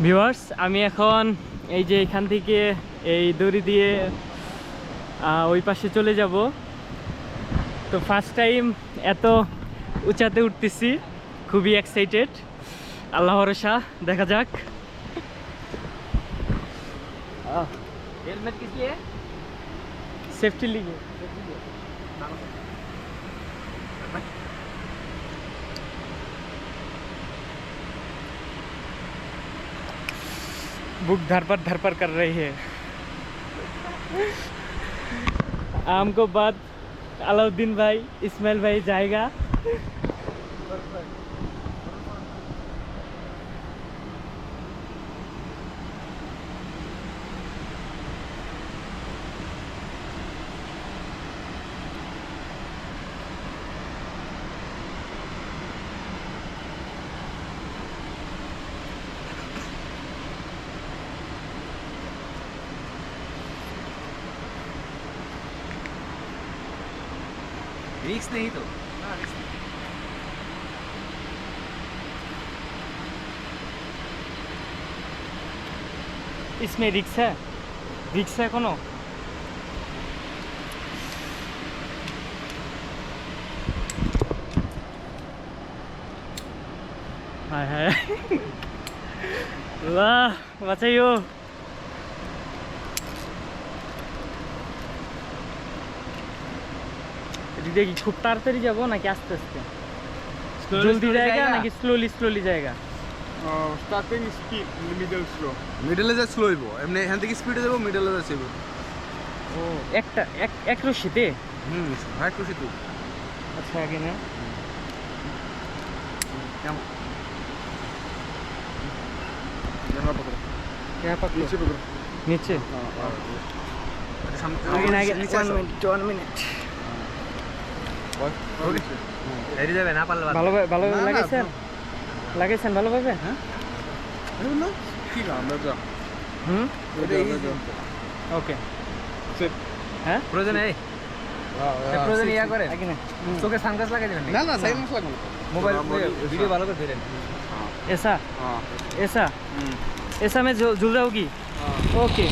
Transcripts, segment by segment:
Viewers, আমি এখন এই যে এখান থেকে এই দড়ি দিয়ে ওই পাশে চলে যাব। তো ফার্স্ট টাইম এত উঁচাতে উঠতেছি, খুবই এক্সাইটেড। আল্লাহ ভরসা, দেখা যাক। हेलमेट किस लिए? सेफ्टी लिए। बुक धर पर कर रही है। आम को बाद अलाउद्दीन भाई, इस्माइल भाई जाएगा। रिक्स नहीं तो इसमें रिक्स है कोनो? हाय हाय वाह, बचाइयो। দেখি খুব তাড়াতাড়ি যাব নাকি আস্তে আস্তে? জলদি जाएगा নাকি স্লোলি जाएगा? Starting speed, middle slow. মিডলে যা স্লো হইব, এমনি এখান থেকে স্পিডে যাব, মিডলে যা যাইব। ও একটা এক রশিতে? হাইট রশি তো। আচ্ছা, আগে না কেমন क्या पकड़ो? নিচে পকড়ো। নিচে? সামনে নিচে 1 মিনিট। এরি যাবে না পারলে ভালো লাগাইছেন ভালোভাবে? হ্যাঁ কি আমরা যা ওকে সেট। হ্যাঁ, প্রয়োজন নেই, প্রয়োজন ইয়া করে আগে না চোখে সানগ্লাস লাগাই দিবেন। না সাইড মাস লাগানো। মোবাইল ভিডিও ভালো করে ধরেন। ऐसा हां ऐसा में झूल जाओगी? ओके।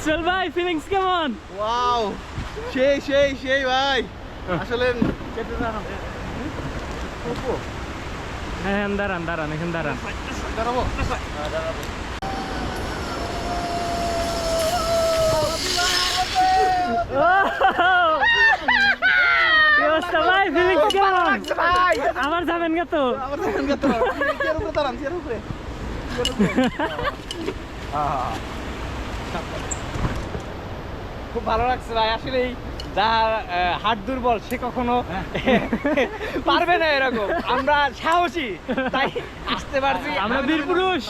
চল ভাই, ফিলিংস কেমন? ওয়াও, সেই ভাই। আসলে কেটে না। হ্যাঁ, দাঁড়ান এখন দাঁড়ান। দাঁড়াবো। কি অবস্থা ভাই, ফিলিংস কেমন? ভাই আবার যাবেন কে তো? চেয়ার উপরে দাঁড়ান, চেয়ার উপরে। খুব ভালো লাগছে ভাই। আসলে যার হাট দুর্বল সে কখনো পারবে না এরকম। আমরা সাহসী, তাই আসতে পারছি। আমরা বীর পুরুষ।